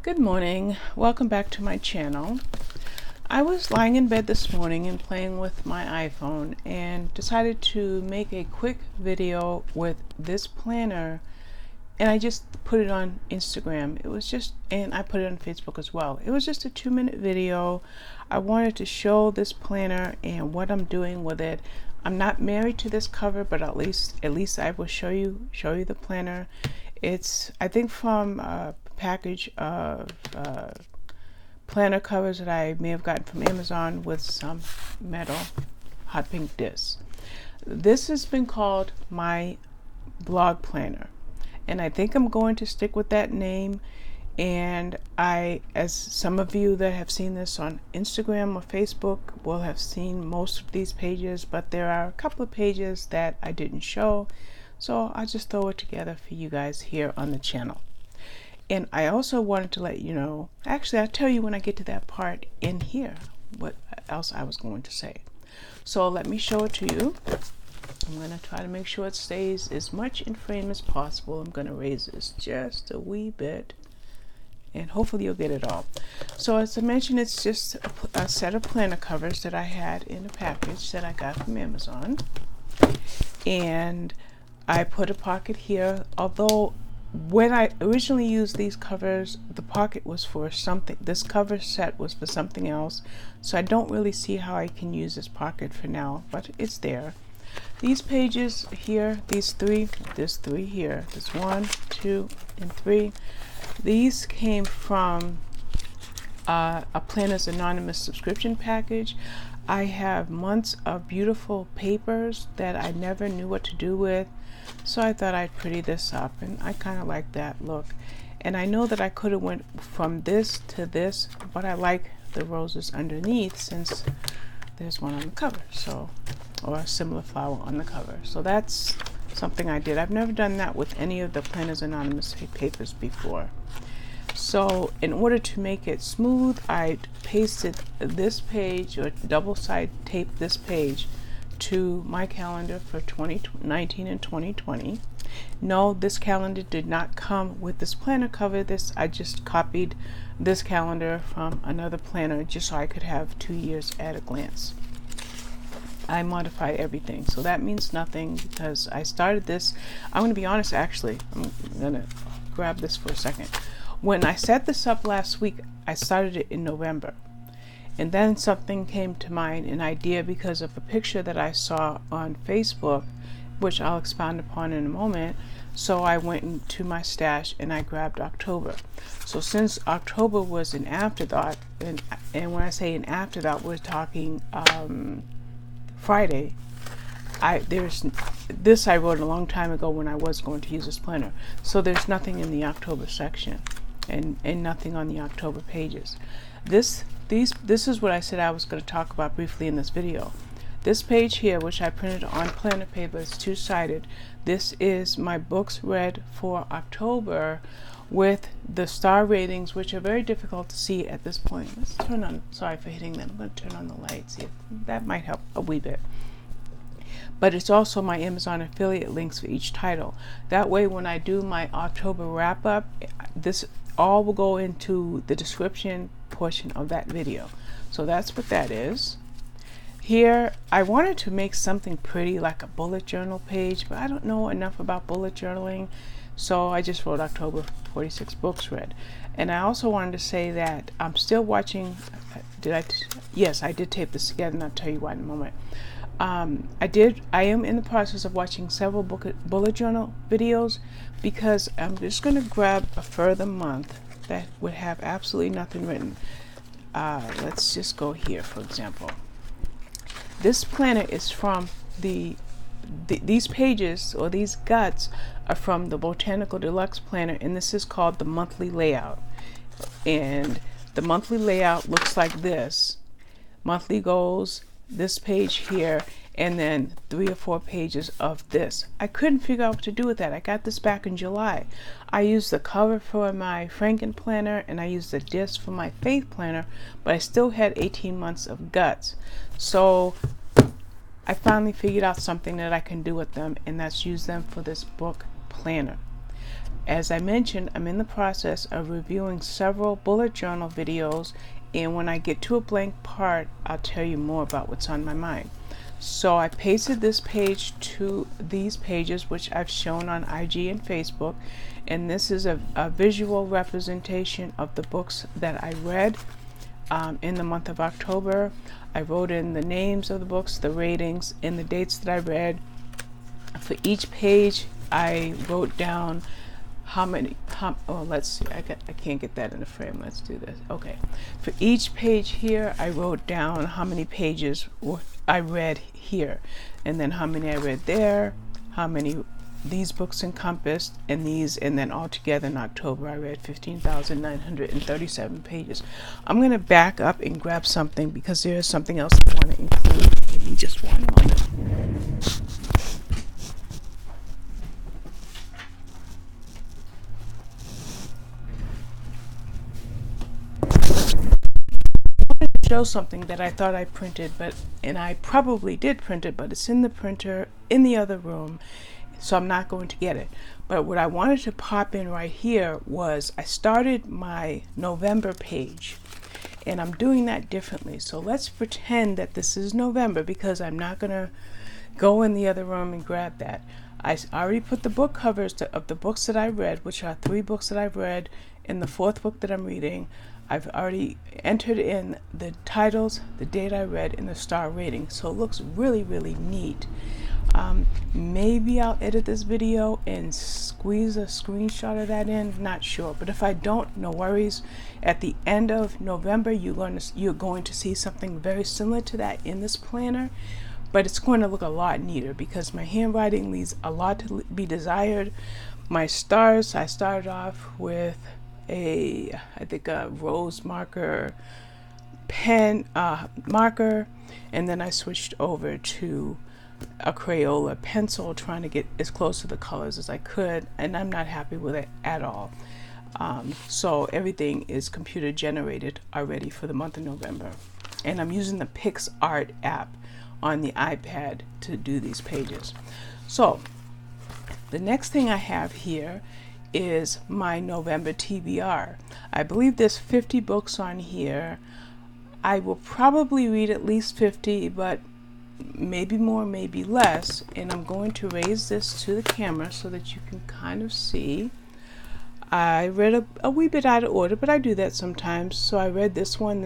Good morning. Welcome back to my channel. I was lying in bed this morning and playing with my iPhone and decided to make a quick video with this planner, and I just put it on Instagram. And I put it on Facebook as well. It was just a 2-minute video. I wanted to show this planner and what I'm doing with it. I'm not married to this cover, but at least I will show you the planner. It's, I think, from a package of planner covers that I may have gotten from Amazon with some metal hot pink discs. This has been called my blog planner, and I think I'm going to stick with that name. And as some of you that have seen this on Instagram or Facebook will have seen most of these pages, but there are a couple of pages that I didn't show, so I'll just throw it together for you guys here on the channel. And I also wanted to let you know, actually I'll tell you when I get to that part in here what else I was going to say. So let me show it to you. I'm going to try to make sure it stays as much in frame as possible. I'm going to raise this just a wee bit, and hopefully you'll get it all. So as I mentioned, it's just a set of planner covers that I had in a package that I got from Amazon. And I put a pocket here, although when I originally used these covers, the pocket was for something. This cover set was for something else, so I don't really see how I can use this pocket for now, but it's there. These pages here, there's three here. There's 1, 2, and 3. These came from a Planners Anonymous subscription package. I have months of beautiful papers that I never knew what to do with, so I thought I'd pretty this up, and I kind of like that look. And I know that I could have went from this to this, but I like the roses underneath since there's one on the cover, so, or a similar flower on the cover. So that's something I did. I've never done that with any of the Planners Anonymous papers before. So in order to make it smooth, I pasted this page, or double side taped this page to my calendar for 2019 and 2020. No, this calendar did not come with this planner cover. I just copied this calendar from another planner just so I could have 2 years at a glance. I modify everything, so that means nothing because I started this. I'm going to be honest, actually. I'm going to grab this for a second. When I set this up last week, I started it in November. And then something came to mind, an idea, because of a picture that I saw on Facebook, which I'll expound upon in a moment. So I went into my stash and I grabbed October. So since October was an afterthought, and when I say an afterthought, we're talking Friday. This I wrote a long time ago when I was going to use this planner. So there's nothing in the October section, and nothing on the October pages. This is what I said I was going to talk about briefly in this video. This page here, which I printed on planner paper, is two-sided. This is my books read for October with the star ratings, which are very difficult to see at this point. Let's turn on, sorry for hitting that. I'm going to turn on the light, see if that might help a wee bit. But it's also my Amazon affiliate links for each title. That way, when I do my October wrap-up, this all will go into the description portion of that video. So that's what that is. Here, I wanted to make something pretty like a bullet journal page, but I don't know enough about bullet journaling, so I just wrote October 46 books read. And I also wanted to say that I'm still watching. Yes, I did tape this together, and I'll tell you why in a moment. I am in the process of watching several bullet journal videos, because I'm just going to grab a further month that would have absolutely nothing written. Let's just go here, for example. This planner is from these pages, or these guts are from the Botanical Deluxe planner, and this is called the monthly layout. And the monthly layout looks like this. Monthly goals, this page here, and then 3 or 4 pages of this. I couldn't figure out what to do with that. I got this back in July. I used the cover for my Franken planner, and I used the disc for my Faith planner, but I still had 18 months of guts. So I finally figured out something that I can do with them, and that's use them for this book planner. as I mentioned, I'm in the process of reviewing several bullet journal videos, and when I get to a blank part, I'll tell you more about what's on my mind. So I pasted this page to these pages, which I've shown on IG and Facebook, and this is a visual representation of the books that I read in the month of October. I wrote in the names of the books, the ratings, and the dates that I read. For each page, I wrote down let's see, I can't get that in the frame. Let's do this. Okay. For each page here, I wrote down how many pages I read here, and then how many I read there, how many these books encompassed, and then altogether in October I read 15,937 pages. I'm going to back up and grab something because there is something else I want to include. Give me just one moment. Show something that I thought I printed, and I probably did print it, but it's in the printer in the other room, so I'm not going to get it. But what I wanted to pop in right here was I started my November page, and I'm doing that differently. So let's pretend that this is November, because I'm not going to go in the other room and grab that. I already put the book covers of the books that I read, which are 3 books that I've read, and the 4th book that I'm reading. I've already entered in the titles, the date I read, and the star rating. So it looks really, really neat. Maybe I'll edit this video and squeeze a screenshot of that in. Not sure. But if I don't, no worries. At the end of November, you're going to see something very similar to that in this planner. But it's going to look a lot neater because my handwriting leaves a lot to be desired. My stars, I started off with I think a rose marker pen marker, and then I switched over to a Crayola pencil, trying to get as close to the colors as I could, and I'm not happy with it at all. So everything is computer generated already for the month of November, and I'm using the PixArt app on the iPad to do these pages. So the next thing I have here is my November TBR. I believe there's 50 books on here. I will probably read at least 50, but maybe more, maybe less. And I'm going to raise this to the camera so that you can kind of see. I read a wee bit out of order, but I do that sometimes. So I read this one,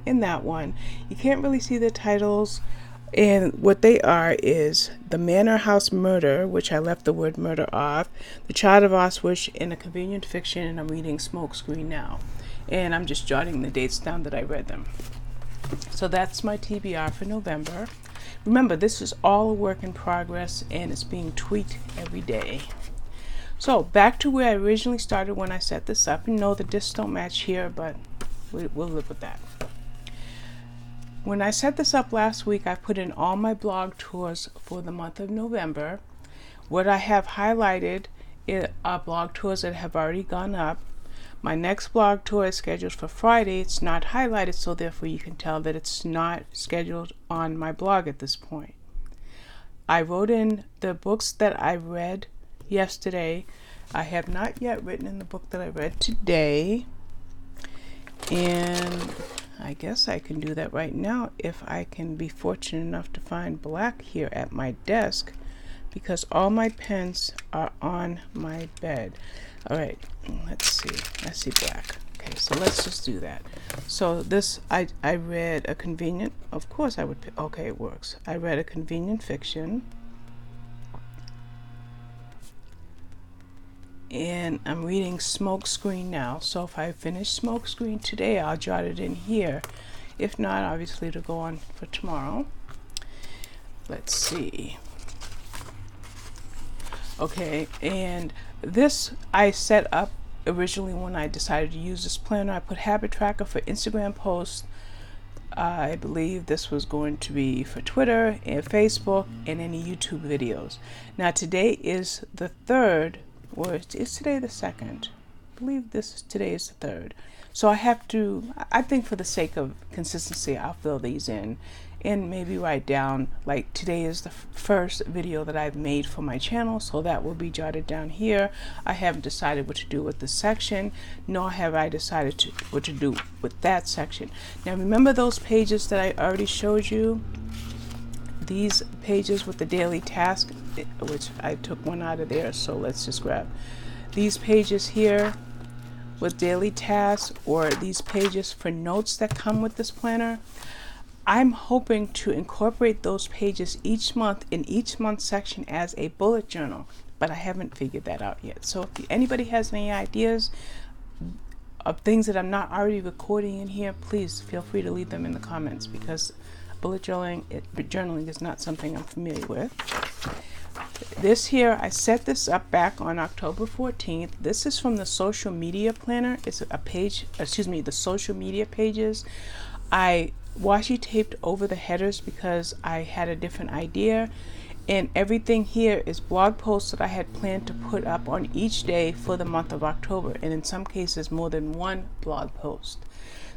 and that one. You can't really see the titles. And what they are is The Manor House Murder, which I left the word murder off, The Child of Auschwitz, and A Convenient Fiction, and I'm reading Smokescreen now. And I'm just jotting the dates down that I read them. So that's my TBR for November. Remember, this is all a work in progress, and it's being tweaked every day. So back to where I originally started when I set this up. And no, the discs don't match here, but we'll live with that. When I set this up last week, I put in all my blog tours for the month of November. What I have highlighted are blog tours that have already gone up. My next blog tour is scheduled for Friday. It's not highlighted, so therefore you can tell that it's not scheduled on my blog at this point. I wrote in the books that I read yesterday. I have not yet written in the book that I read today. And I guess I can do that right now if I can be fortunate enough to find black here at my desk, because all my pens are on my bed. All right, let's see. I see black. Okay, so let's just do that. So this, I read A Convenient, of course I would, okay, it works. I read A Convenient Fiction. And I'm reading Smokescreen now. So if I finish Smokescreen today, I'll jot it in here. If not, obviously it'll go on for tomorrow. Let's see. Okay, and this I set up originally when I decided to use this planner. I put habit tracker for Instagram posts. I believe this was going to be for Twitter and Facebook and any YouTube videos. Now today is the 3rd, or is today the 2nd? believe today is the 3rd. So I think for the sake of consistency, I'll fill these in and maybe write down, like, today is the first video that I've made for my channel, so that will be jotted down here. I haven't decided what to do with this section, nor have I decided what to do with that section. Now remember those pages that I already showed you? These pages with the daily task, which I took one out of there, so let's just grab these pages here with daily tasks, or these pages for notes that come with this planner. I'm hoping to incorporate those pages each month in each month section as a bullet journal, but I haven't figured that out yet. So if anybody has any ideas of things that I'm not already recording in here, please feel free to leave them in the comments, because bullet journaling is not something I'm familiar with. This here, I set this up back on October 14th. This is from the social media planner. It's a page, the social media pages. I washi taped over the headers because I had a different idea, and everything here is blog posts that I had planned to put up on each day for the month of October, and in some cases more than one blog post.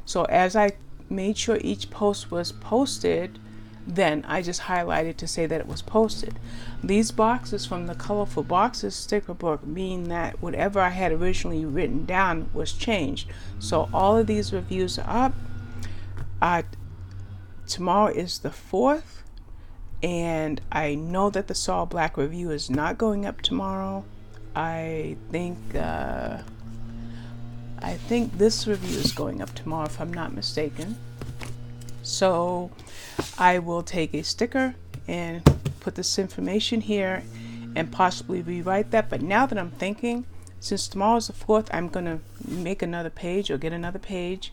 So as I made sure each post was posted, then I just highlighted to say that it was posted. These boxes from the Colorful Boxes sticker book mean that whatever I had originally written down was changed. So all of these reviews are up. Tomorrow is the 4th, and I know that the Saul Black review is not going up tomorrow. I think this review is going up tomorrow, if I'm not mistaken. So I will take a sticker and put this information here and possibly rewrite that. But now that I'm thinking, since tomorrow's the 4th, I'm going to make another page, or get another page,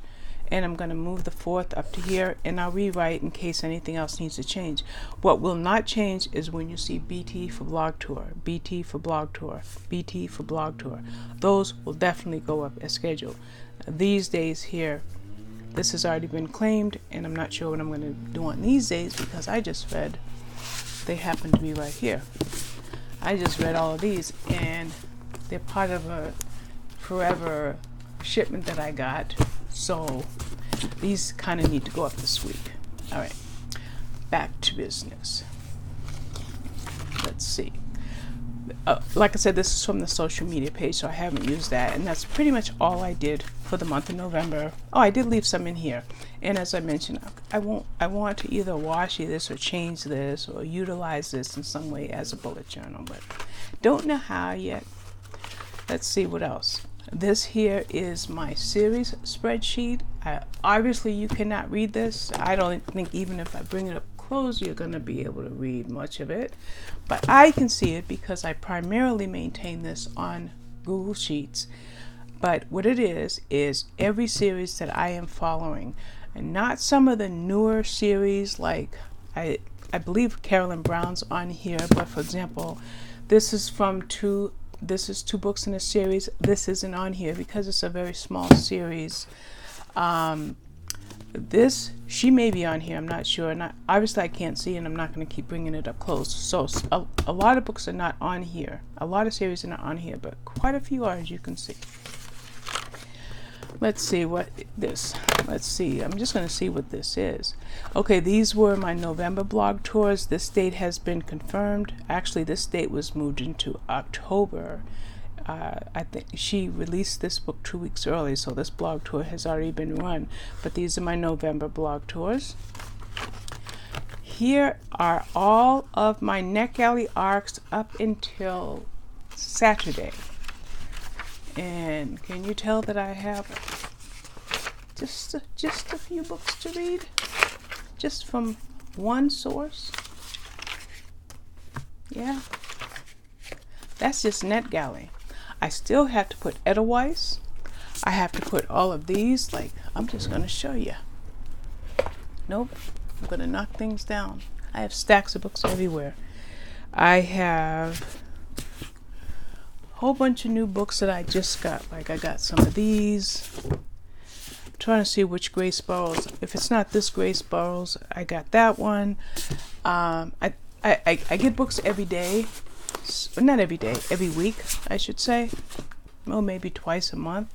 and I'm going to move the 4th up to here, and I'll rewrite in case anything else needs to change. What will not change is when you see BT for blog tour, BT for blog tour, BT for blog tour. Those will definitely go up as scheduled. These days here, this has already been claimed, and I'm not sure what I'm going to do on these days, because I just read, they happen to be right here. I just read all of these, and they're part of a forever shipment that I got. So these kind of need to go up this week. All right, back to business. Let's see. Like I said, this is from the social media page, so I haven't used that, and that's pretty much all I did for the month of November. Oh, I did leave some in here, and as I mentioned, I want to either washi this or change this or utilize this in some way as a bullet journal, but don't know how yet. Let's see what else. This here is my series spreadsheet. Obviously you cannot read this. I don't think even if I bring it up close, you're going to be able to read much of it, but I can see it because I primarily maintain this on Google Sheets. But what it is every series that I am following, and not some of the newer series, like I believe Carolyn Brown's on here, but for example, this is two books in a series. This isn't on here because it's a very small series. This, she may be on here, I'm not sure. Obviously I can't see, and I'm not going to keep bringing it up close. So a lot of books are not on here. A lot of series are not on here, but quite a few are, as you can see. Let's see let's see. I'm just going to see what this is. Okay, these were my November blog tours. This date has been confirmed. Actually, this date was moved into October. I think she released this book 2 weeks early, so this blog tour has already been run. But these are my November blog tours. Here are all of my NetGalley arcs up until Saturday. And can you tell that I have just a few books to read? Just from one source? Yeah. That's just NetGalley. I still have to put Edelweiss. I have to put all of these. Like, I'm just going to show you. Nope. I'm going to knock things down. I have stacks of books everywhere. I have a whole bunch of new books that I just got. Like, I got some of these. I'm trying to see which Grace Burrows. If it's not this Grace Burrows, I got that one. I get books every day. Not every day, every week, I should say. maybe twice a month.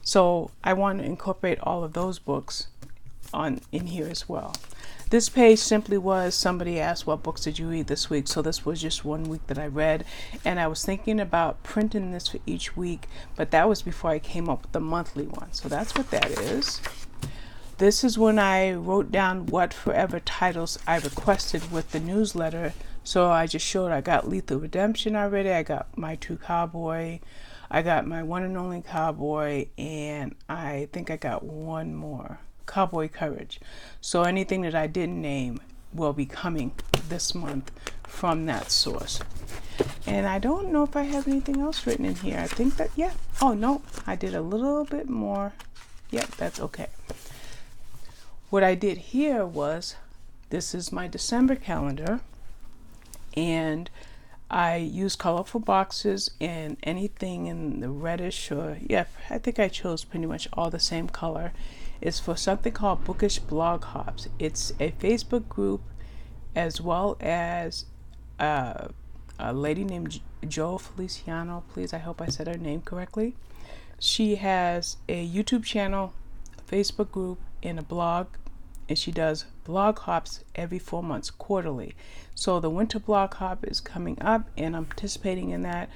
So I want to incorporate all of those books in here as well. This page simply was somebody asked, what books did you read this week? So this was just one week that I read, and I was thinking about printing this for each week, but that was before I came up with the monthly one. So that's what that is. This is when I wrote down what forever titles I requested with the newsletter. So I just showed I got Lethal Redemption already, I got My True Cowboy, I got My One and Only Cowboy, and I think I got one more, Cowboy Courage. So anything that I didn't name will be coming this month from that source. And I don't know if I have anything else written in here. I think that, yeah. Oh, no, I did a little bit more. Yep, that's okay. What I did here was, this is my December calendar, and I use colorful boxes and anything in the reddish, or yeah, I think I chose pretty much all the same color. It's for something called Bookish Blog Hops. It's a Facebook group, as well as a lady named Jo Feliciano. Please, I hope I said her name correctly. She has a YouTube channel, a Facebook group, and a blog, and she does blog hops every 4 months, quarterly. So the winter blog hop is coming up, and I'm participating in that.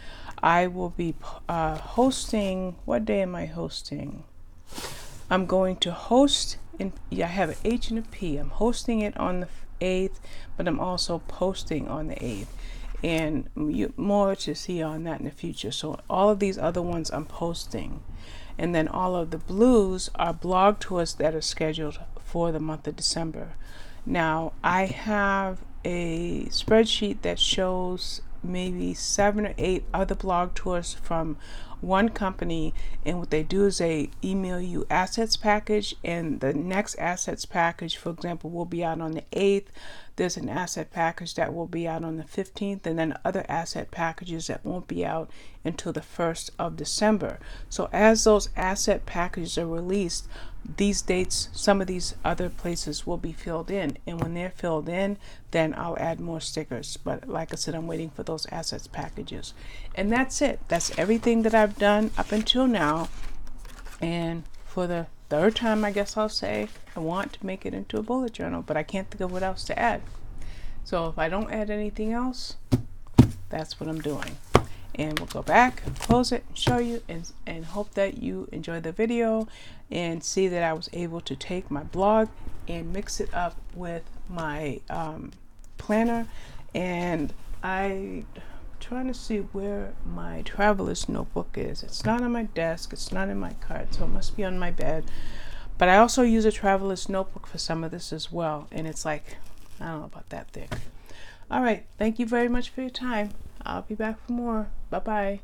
I will be hosting, what day am I hosting? I'm going to host, I have an H and a P. I'm hosting it on the 8th, but I'm also posting on the 8th. And more to see on that in the future. So all of these other ones I'm posting. And then all of the blues are blog tours that are scheduled for the month of December. Now, I have a spreadsheet that shows maybe 7 or 8 other blog tours from one company, and what they do is they email you assets package, and the next assets package, for example, will be out on the 8th. There's an asset package that will be out on the 15th, and then other asset packages that won't be out until the 1st of December. So as those asset packages are released, these dates, some of these other places will be filled in, and when they're filled in, then I'll add more stickers. But like I said, I'm waiting for those assets packages. And that's it. That's everything that I've done up until now. And for the third time, I guess I'll say, I want to make it into a bullet journal, but I can't think of what else to add. So if I don't add anything else, that's what I'm doing. And we'll go back, close it, show you, and hope that you enjoy the video and see that I was able to take my blog and mix it up with my planner. And I'm trying to see where my traveler's notebook is. It's not on my desk, it's not in my cart, so it must be on my bed. But I also use a traveler's notebook for some of this as well, and it's like, I don't know about that thick. All right, thank you very much for your time. I'll be back for more. Bye-bye.